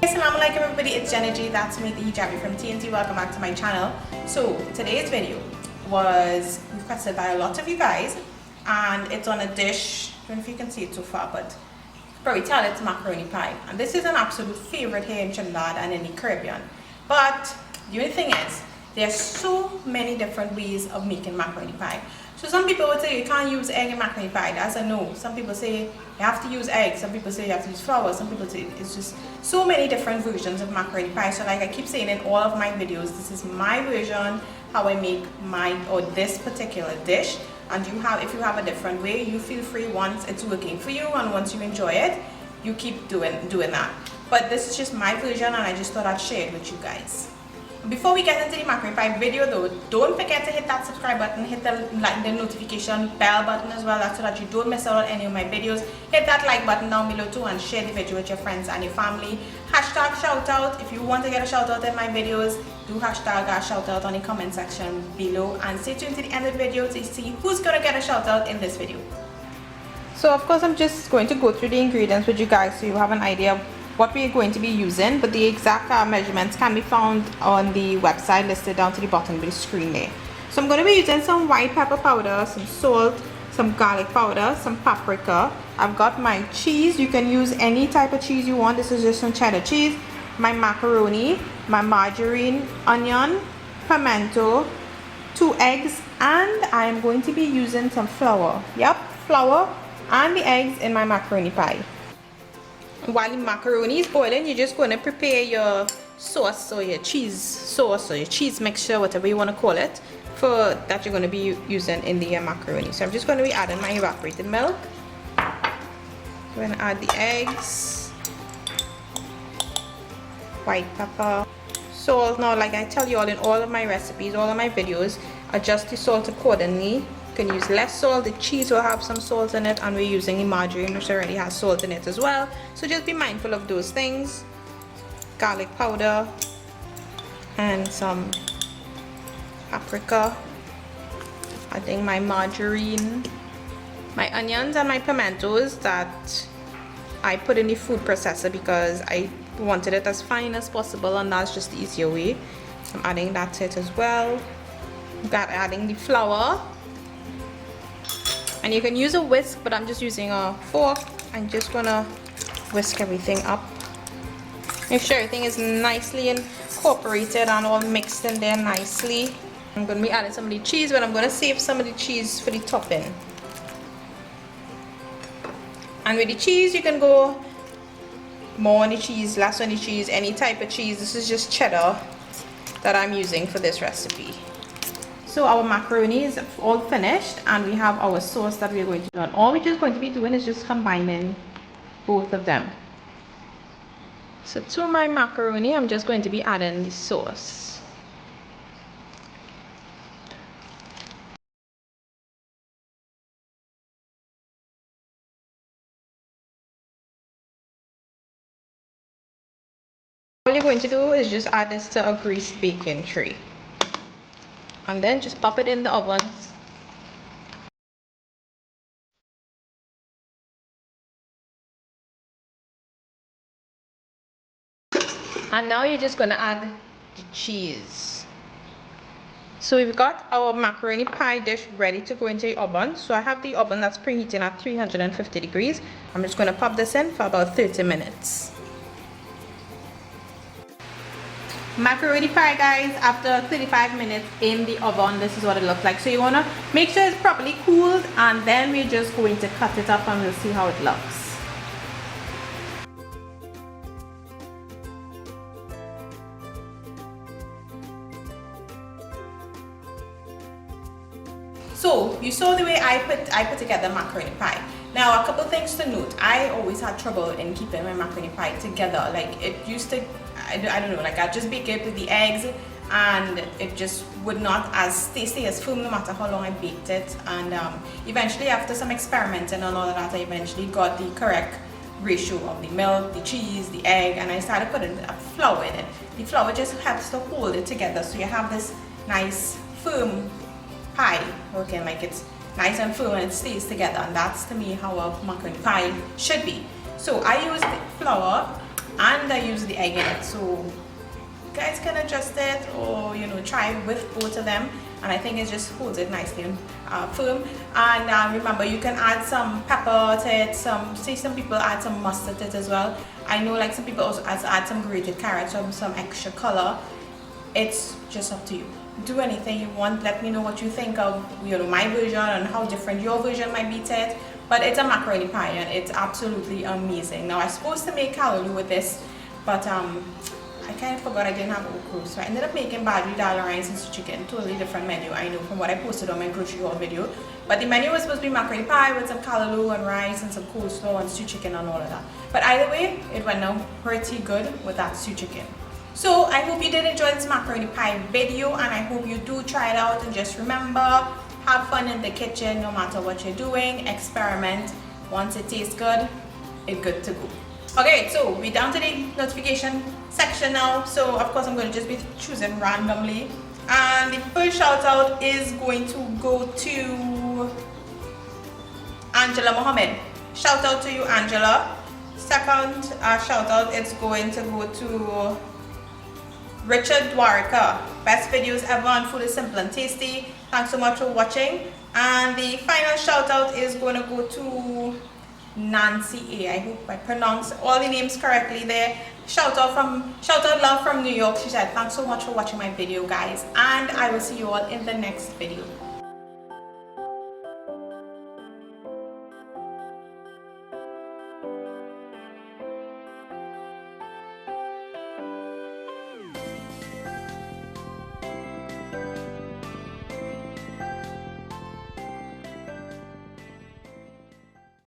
Assalamu alaikum everybody, it's Jenna G, that's me, the hijabi from TNT. Welcome back to my channel. So today's video was requested by a lot of you guys, and it's on a dish. I don't know if you can see it so far, but probably tell it's macaroni pie, and this is an absolute favorite here in Trinidad and in the Caribbean. But the only thing is, there's so many different ways of making macaroni pie. So some people would say you can't use egg in macaroni pie. That's a no. Some people say you have to use egg. Some people say you have to use flour. Some people say it's just so many different versions of macaroni pie. So like I keep saying in all of my videos, this is my version, how I make this particular dish. And if you have a different way, you feel free once it's working for you and once you enjoy it, you keep doing that. But this is just my version, and I just thought I'd share it with you guys. Before we get into the macaroni pie video though, don't forget to hit that subscribe button, hit the notification bell button as well, so that you don't miss out on any of my videos. Hit that like button down below too, and share the video with your friends and your family. Hashtag shoutout. If you want to get a shout out in my videos, do hashtag a shout out on the comment section below, and stay tuned to the end of the video to see who's gonna get a shout out in this video. So of course I'm just going to go through the ingredients with you guys so you have an idea of what we're going to be using, but the exact measurements can be found on the website listed down to the bottom of the screen there. So I'm going to be using some white pepper powder, some salt, some garlic powder, some paprika. I've got my cheese. You can use any type of cheese you want. This is just some cheddar cheese. My macaroni, my margarine, onion, pimento, 2 eggs, and I am going to be using some flour. Yep, flour and the eggs in my macaroni pie. While the macaroni is boiling, you're just going to prepare your sauce or your cheese sauce or your cheese mixture, whatever you want to call it, that you're going to be using in the macaroni. So I'm just going to be adding my evaporated milk. I'm going to add the eggs, white pepper, salt. Now, like I tell you all in all of my recipes, all of my videos, adjust the salt accordingly. You can use less salt. The cheese will have some salt in it, and we're using the margarine, which already has salt in it as well, so just be mindful of those things. Garlic powder and some paprika, adding my margarine, my onions and my pimentos that I put in the food processor because I wanted it as fine as possible, and that's just the easier way. I'm adding that to it as well. Adding the flour. And you can use a whisk, but I'm just using a fork. I'm just gonna whisk everything up. Make sure everything is nicely incorporated and all mixed in there nicely. I'm gonna be adding some of the cheese, but I'm gonna save some of the cheese for the topping. And with the cheese, you can go more on the cheese, less on the cheese, any type of cheese. This is just cheddar that I'm using for this recipe. So our macaroni is all finished, and we have our sauce that we're going to do. And all we're just going to be doing is just combining both of them. So to my macaroni, I'm just going to be adding the sauce. All you're going to do is just add this to a greased baking tray, and then just pop it in the oven. And now you're just going to add the cheese. So we've got our macaroni pie dish ready to go into the oven. So I have the oven that's preheating at 350 degrees. I'm just going to pop this in for about 30 minutes. Macaroni pie, guys, after 35 minutes in the oven, this is what it looks like. So you want to make sure it's properly cooled, and then we're just going to cut it up and we'll see how it looks. So you saw the way I put together macaroni pie. Now a couple things to note. I always had trouble in keeping my macaroni pie together. Like it used to, I don't know, like I just bake it with the eggs, and it just would not stay as firm no matter how long I baked it. And eventually, after some experimenting and all of that, I eventually got the correct ratio of the milk, the cheese, the egg, and I started putting flour in it. The flour just helps to hold it together, so you have this nice firm pie, working like it's nice and firm and it stays together, and that's to me how a macaroni pie should be. So I use the flour and I use the egg in it. So you guys can adjust it, or you know, try it with both of them, and I think it just holds it nicely and firm. And remember, you can add some pepper to it. Some people add some mustard to it as well. I know like some people also add some grated carrots or some extra color. It's just up to you. Do anything you want. Let me know what you think of, you know, my version and how different your version might be to it. But it's a macaroni pie and it's absolutely amazing. Now I was supposed to make callaloo with this, but I kind of forgot I didn't have okra, so I ended up making badri dal rice and chicken. Totally different menu, I know, from what I posted on my grocery haul video. But the menu was supposed to be macaroni pie with some callaloo and rice and some coleslaw and stew chicken and all of that. But either way, it went out pretty good with that stew chicken. So I hope you did enjoy this macaroni pie video, and I hope you do try it out. And just remember, have fun in the kitchen no matter what you're doing. Experiment. Once it tastes good, it's good to go. Okay, so we're down to the notification section now. So of course I'm going to just be choosing randomly. And the first shout out is going to go to Angela Mohammed. Shout out to you, Angela. Second shout out is going to go to Richard Dwarka. Best videos ever on Food is Simple and Tasty. Thanks so much for watching. And the final shout out is going to go to Nancy A. I hope I pronounced all the names correctly there. Shout out love from New York. She said thanks so much for watching my video, guys, and I will see you all in the next video.